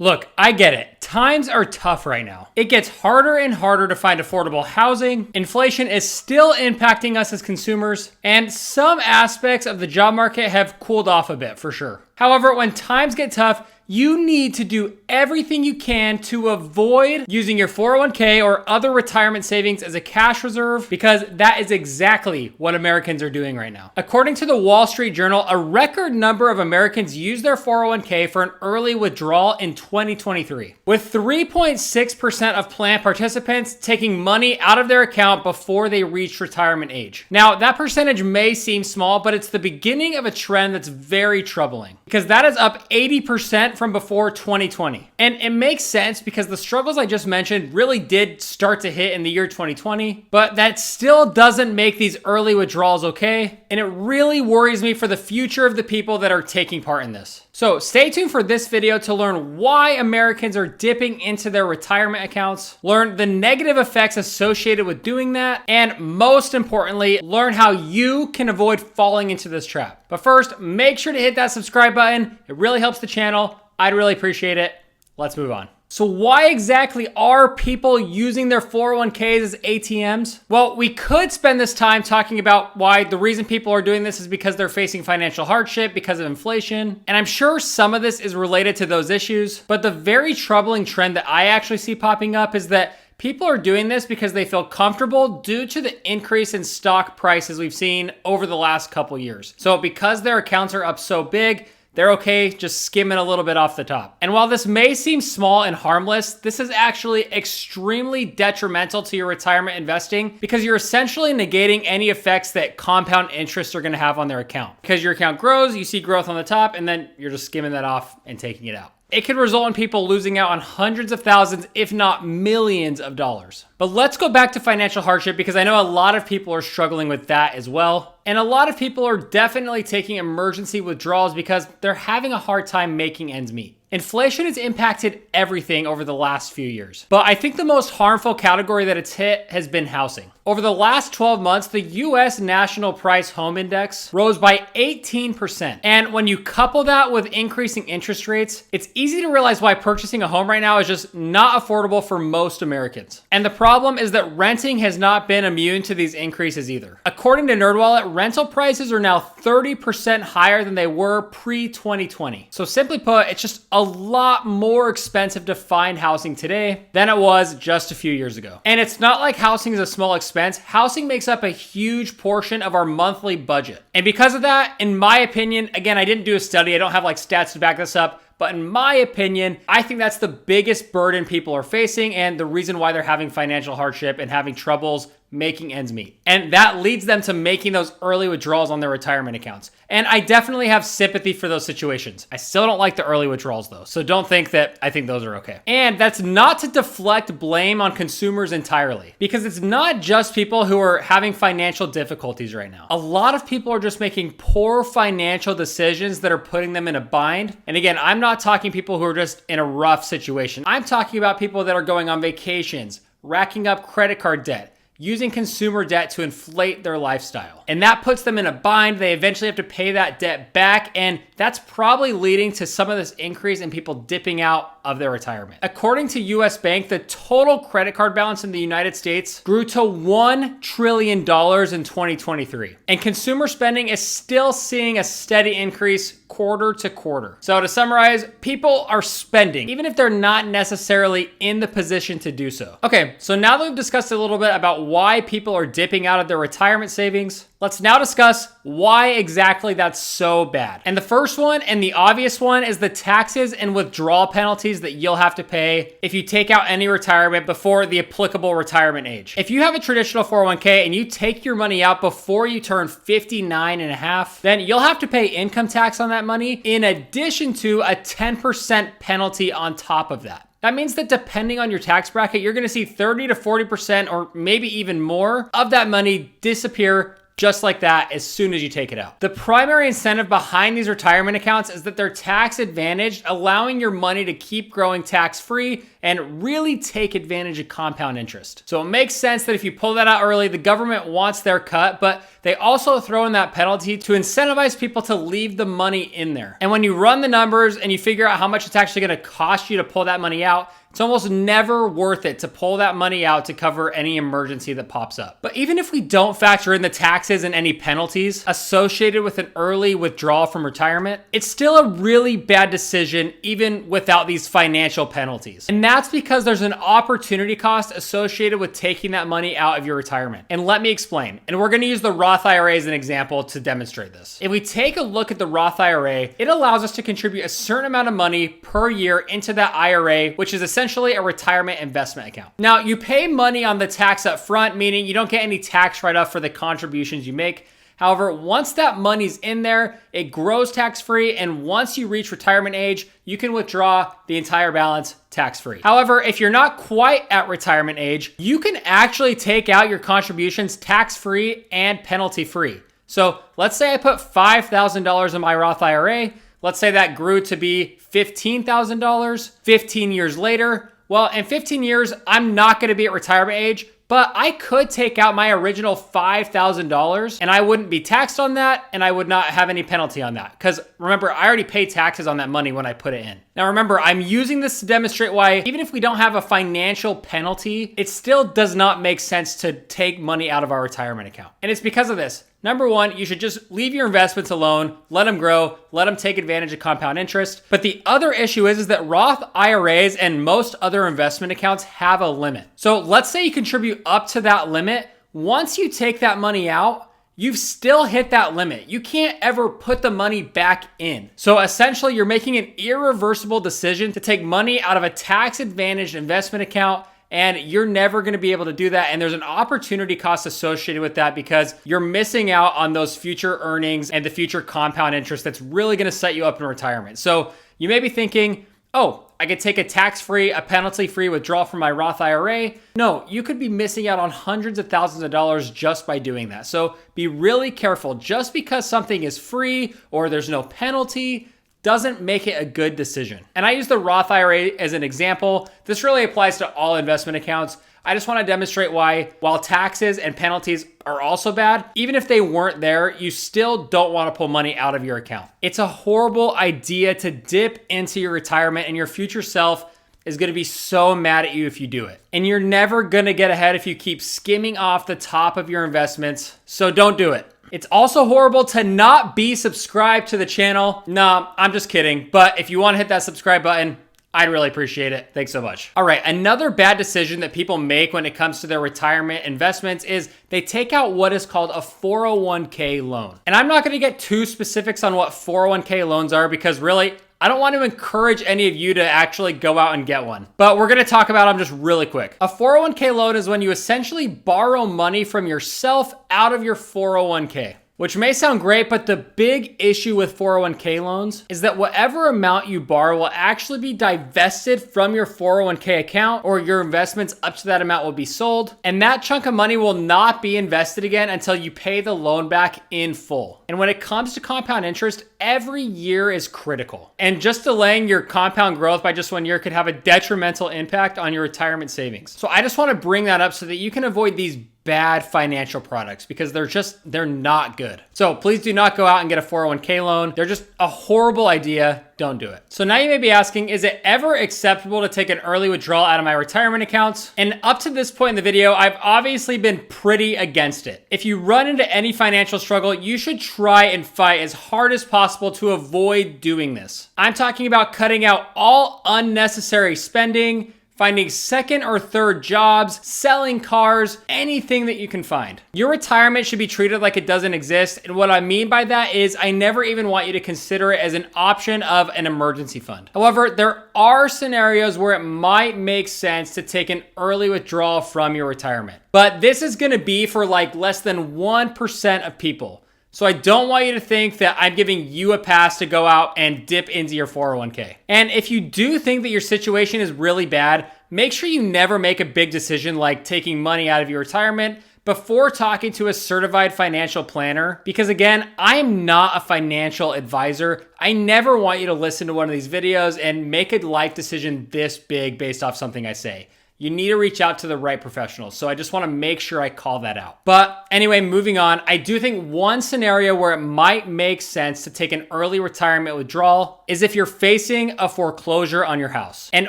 Look, I get it. Times are tough right now. It gets harder and harder to find affordable housing. Inflation is still impacting us as consumers, and some aspects of the job market have cooled off a bit for sure. However, when times get tough, you need to do everything you can to avoid using your 401k or other retirement savings as a cash reserve, because that is exactly what Americans are doing right now. According to the Wall Street Journal, a record number of Americans used their 401k for an early withdrawal in 2023, with 3.6% of plan participants taking money out of their account before they reach retirement age. Now, that percentage may seem small, but it's the beginning of a trend that's very troubling, because that is up 80% from before 2020. And it makes sense because the struggles I just mentioned really did start to hit in the year 2020, but that still doesn't make these early withdrawals okay. And it really worries me for the future of the people that are taking part in this. So stay tuned for this video to learn why Americans are dipping into their retirement accounts, learn the negative effects associated with doing that, and most importantly, learn how you can avoid falling into this trap. But first, make sure to hit that subscribe button. It really helps the channel. I'd really appreciate it. Let's move on. So why exactly are people using their 401ks as ATMs? Well, we could spend this time talking about why the reason people are doing this is because they're facing financial hardship because of inflation. And I'm sure some of this is related to those issues, but the very troubling trend that I actually see popping up is that people are doing this because they feel comfortable due to the increase in stock prices we've seen over the last couple years. So because their accounts are up so big, they're okay just skimming a little bit off the top. And while this may seem small and harmless, this is actually extremely detrimental to your retirement investing, because you're essentially negating any effects that compound interest are gonna have on their account. Because your account grows, you see growth on the top, and then you're just skimming that off and taking it out. It could result in people losing out on hundreds of thousands, if not millions of dollars. But let's go back to financial hardship, because I know a lot of people are struggling with that as well. And a lot of people are definitely taking emergency withdrawals because they're having a hard time making ends meet. Inflation has impacted everything over the last few years, but I think the most harmful category that it's hit has been housing. Over the last 12 months, the US National Price Home Index rose by 18%. And when you couple that with increasing interest rates, it's easy to realize why purchasing a home right now is just not affordable for most Americans. And the problem is that renting has not been immune to these increases either. According to NerdWallet, rental prices are now 30% higher than they were pre-2020. So simply put, it's just a lot more expensive to find housing today than it was just a few years ago. And it's not like housing is a small expense. Housing makes up a huge portion of our monthly budget. And because of that, in my opinion, again, I didn't do a study, I don't have like stats to back this up, but in my opinion, I think that's the biggest burden people are facing and the reason why they're having financial hardship and having troubles making ends meet. And that leads them to making those early withdrawals on their retirement accounts. And I definitely have sympathy for those situations. I still don't like the early withdrawals though, so don't think that I think those are okay. And that's not to deflect blame on consumers entirely, because it's not just people who are having financial difficulties right now. A lot of people are just making poor financial decisions that are putting them in a bind. And again, I'm not talking people who are just in a rough situation. I'm talking about people that are going on vacations, racking up credit card debt, using consumer debt to inflate their lifestyle. And that puts them in a bind. They eventually have to pay that debt back, and that's probably leading to some of this increase in people dipping out of their retirement. According to US Bank, the total credit card balance in the United States grew to $1 trillion in 2023. And consumer spending is still seeing a steady increase quarter to quarter. So to summarize, people are spending, even if they're not necessarily in the position to do so. Okay, so now that we've discussed a little bit about why people are dipping out of their retirement savings, let's now discuss why exactly that's so bad. And the first one, and the obvious one, is the taxes and withdrawal penalties that you'll have to pay if you take out any retirement before the applicable retirement age. If you have a traditional 401k and you take your money out before you turn 59 and a half, then you'll have to pay income tax on that money in addition to a 10% penalty on top of that. That means that depending on your tax bracket, you're gonna see 30 to 40% or maybe even more of that money disappear just like that as soon as you take it out. The primary incentive behind these retirement accounts is that they're tax advantaged, allowing your money to keep growing tax-free and really take advantage of compound interest. So it makes sense that if you pull that out early, the government wants their cut, but they also throw in that penalty to incentivize people to leave the money in there. And when you run the numbers and you figure out how much it's actually gonna cost you to pull that money out, it's almost never worth it to pull that money out to cover any emergency that pops up. But even if we don't factor in the taxes and any penalties associated with an early withdrawal from retirement, it's still a really bad decision even without these financial penalties. And that's because there's an opportunity cost associated with taking that money out of your retirement. And let me explain. And we're gonna use the Roth IRA as an example to demonstrate this. If we take a look at the Roth IRA, it allows us to contribute a certain amount of money per year into that IRA, which is essentially a retirement investment account. Now, you pay money on the tax up front, meaning you don't get any tax write-off for the contributions you make. However, once that money's in there, it grows tax-free, and once you reach retirement age, you can withdraw the entire balance tax-free. However, if you're not quite at retirement age, you can actually take out your contributions tax-free and penalty-free. So let's say I put $5,000 in my Roth IRA. Let's say that grew to be $15,000 15 years later. Well, in 15 years, I'm not gonna be at retirement age, but I could take out my original $5,000 and I wouldn't be taxed on that and I would not have any penalty on that. Because remember, I already paid taxes on that money when I put it in. Now remember, I'm using this to demonstrate why even if we don't have a financial penalty, it still does not make sense to take money out of our retirement account. And it's because of this. Number one, you should just leave your investments alone, let them grow, let them take advantage of compound interest. But the other issue is that Roth IRAs and most other investment accounts have a limit. So let's say you contribute up to that limit. Once you take that money out, you've still hit that limit. You can't ever put the money back in. So essentially, you're making an irreversible decision to take money out of a tax-advantaged investment account, and you're never gonna be able to do that. And there's an opportunity cost associated with that because you're missing out on those future earnings and the future compound interest that's really gonna set you up in retirement. So you may be thinking, oh, I could take a tax-free, a penalty-free withdrawal from my Roth IRA. No, you could be missing out on hundreds of thousands of dollars just by doing that. So be really careful. Just because something is free or there's no penalty doesn't make it a good decision. And I use the Roth IRA as an example. This really applies to all investment accounts. I just want to demonstrate why, while taxes and penalties are also bad, even if they weren't there, you still don't want to pull money out of your account. It's a horrible idea to dip into your retirement, and your future self is going to be so mad at you if you do it. And you're never going to get ahead if you keep skimming off the top of your investments. So don't do it. It's also horrible to not be subscribed to the channel. No, I'm just kidding. But if you want to hit that subscribe button, I'd really appreciate it. Thanks so much. All right, another bad decision that people make when it comes to their retirement investments is they take out what is called a 401k loan. And I'm not gonna get too specifics on what 401k loans are because really, I don't want to encourage any of you to actually go out and get one. But we're gonna talk about them just really quick. A 401k loan is when you essentially borrow money from yourself out of your 401k. Which may sound great, but the big issue with 401k loans is that whatever amount you borrow will actually be divested from your 401k account, or your investments up to that amount will be sold. And that chunk of money will not be invested again until you pay the loan back in full. And when it comes to compound interest, every year is critical. And just delaying your compound growth by just 1 year could have a detrimental impact on your retirement savings. So I just want to bring that up so that you can avoid these bad financial products because they're not good. So please do not go out and get a 401k loan. They're just a horrible idea. Don't do it. So now you may be asking, is it ever acceptable to take an early withdrawal out of my retirement accounts? And up to this point in the video, I've obviously been pretty against it. If you run into any financial struggle, you should try and fight as hard as possible to avoid doing this. I'm talking about cutting out all unnecessary spending, finding second or third jobs, selling cars, anything that you can find. Your retirement should be treated like it doesn't exist. And what I mean by that is I never even want you to consider it as an option of an emergency fund. However, there are scenarios where it might make sense to take an early withdrawal from your retirement. But this is gonna be for like less than 1% of people. So I don't want you to think that I'm giving you a pass to go out and dip into your 401k. And if you do think that your situation is really bad, make sure you never make a big decision like taking money out of your retirement before talking to a certified financial planner, because again, I'm not a financial advisor. I never want you to listen to one of these videos and make a life decision this big based off something I say. You need to reach out to the right professionals. So I just want to make sure I call that out. But anyway, moving on, I do think one scenario where it might make sense to take an early retirement withdrawal is if you're facing a foreclosure on your house. And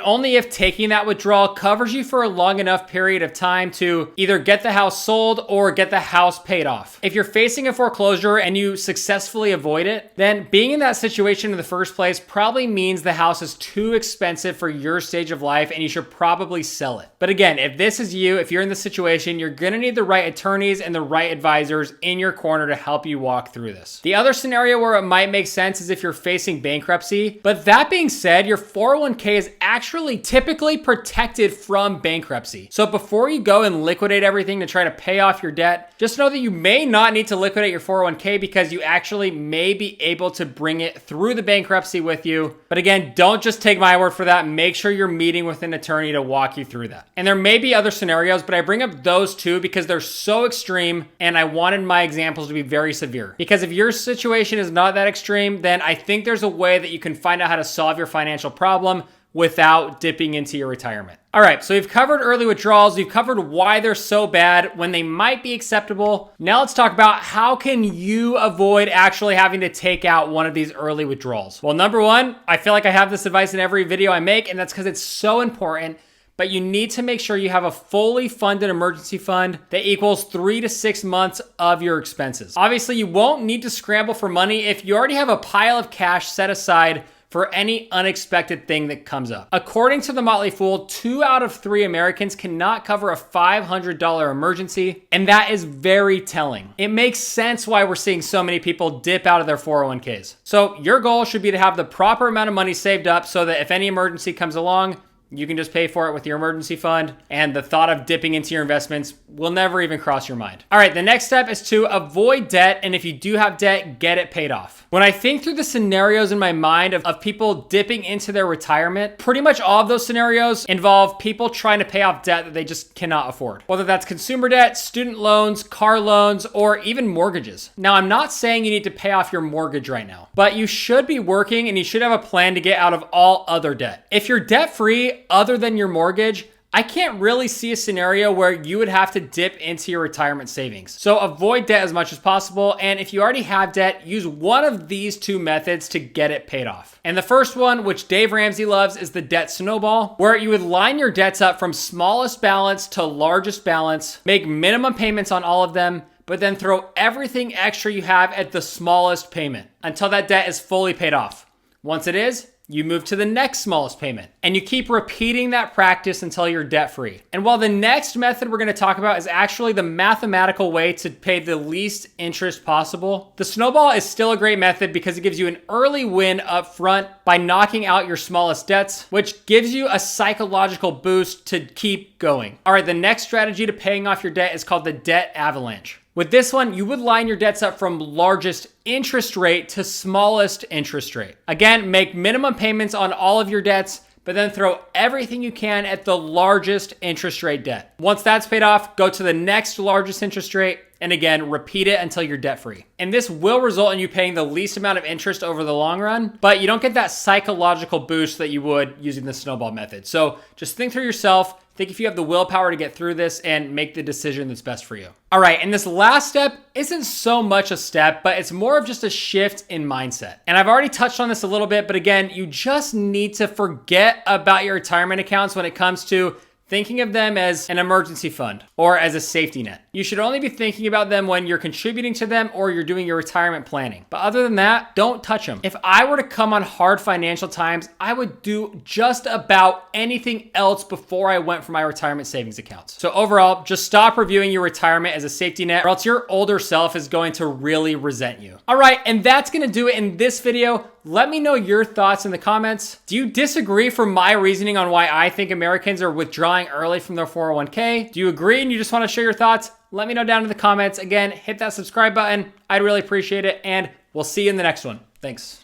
only if taking that withdrawal covers you for a long enough period of time to either get the house sold or get the house paid off. If you're facing a foreclosure and you successfully avoid it, then being in that situation in the first place probably means the house is too expensive for your stage of life and you should probably sell it. But again, if this is you, if you're in this situation, you're gonna need the right attorneys and the right advisors in your corner to help you walk through this. The other scenario where it might make sense is if you're facing bankruptcy. But that being said, your 401k is actually typically protected from bankruptcy. So before you go and liquidate everything to try to pay off your debt, just know that you may not need to liquidate your 401k because you actually may be able to bring it through the bankruptcy with you. But again, don't just take my word for that. Make sure you're meeting with an attorney to walk you through that. And there may be other scenarios, but I bring up those two because they're so extreme and I wanted my examples to be very severe. Because if your situation is not that extreme, then I think there's a way that you can find out how to solve your financial problem without dipping into your retirement. All right, so we've covered early withdrawals. We've covered why they're so bad, when they might be acceptable. Now let's talk about how can you avoid actually having to take out one of these early withdrawals. Well, number one, I feel like I have this advice in every video I make, and that's because it's so important. But you need to make sure you have a fully funded emergency fund that equals 3 to 6 months of your expenses. Obviously, you won't need to scramble for money if you already have a pile of cash set aside for any unexpected thing that comes up. According to the Motley Fool, 2 out of 3 Americans cannot cover a $500 emergency, and that is very telling. It makes sense why we're seeing so many people dip out of their 401ks. So your goal should be to have the proper amount of money saved up so that if any emergency comes along, you can just pay for it with your emergency fund, and the thought of dipping into your investments will never even cross your mind. All right, the next step is to avoid debt, and if you do have debt, get it paid off. When I think through the scenarios in my mind of people dipping into their retirement, pretty much all of those scenarios involve people trying to pay off debt that they just cannot afford. Whether that's consumer debt, student loans, car loans, or even mortgages. Now, I'm not saying you need to pay off your mortgage right now, but you should be working and you should have a plan to get out of all other debt. If you're debt-free, other than your mortgage, I can't really see a scenario where you would have to dip into your retirement savings. So avoid debt as much as possible. And if you already have debt, use one of these 2 methods to get it paid off. And the first one, which Dave Ramsey loves, is the debt snowball, where you would line your debts up from smallest balance to largest balance, make minimum payments on all of them, but then throw everything extra you have at the smallest payment until that debt is fully paid off. Once it is, you move to the next smallest payment, and you keep repeating that practice until you're debt-free. And while the next method we're gonna talk about is actually the mathematical way to pay the least interest possible, the snowball is still a great method because it gives you an early win up front by knocking out your smallest debts, which gives you a psychological boost to keep going. All right, the next strategy to paying off your debt is called the debt avalanche. With this one, you would line your debts up from largest interest rate to smallest interest rate. Again, make minimum payments on all of your debts, but then throw everything you can at the largest interest rate debt. Once that's paid off, go to the next largest interest rate, and again, repeat it until you're debt-free. And this will result in you paying the least amount of interest over the long run, but you don't get that psychological boost that you would using the snowball method. So just think through yourself, think if you have the willpower to get through this and make the decision that's best for you. All right, and this last step isn't so much a step, but it's more of just a shift in mindset. And I've already touched on this a little bit, but again, you just need to forget about your retirement accounts when it comes to thinking of them as an emergency fund or as a safety net. You should only be thinking about them when you're contributing to them or you're doing your retirement planning. But other than that, don't touch them. If I were to come on hard financial times, I would do just about anything else before I went for my retirement savings accounts. So overall, just stop reviewing your retirement as a safety net or else your older self is going to really resent you. All right, and that's gonna do it in this video. Let me know your thoughts in the comments. Do you disagree from my reasoning on why I think Americans are withdrawing early from their 401k? Do you agree and you just want to share your thoughts? Let me know down in the comments. Again, hit that subscribe button. I'd really appreciate it, and we'll see you in the next one. Thanks.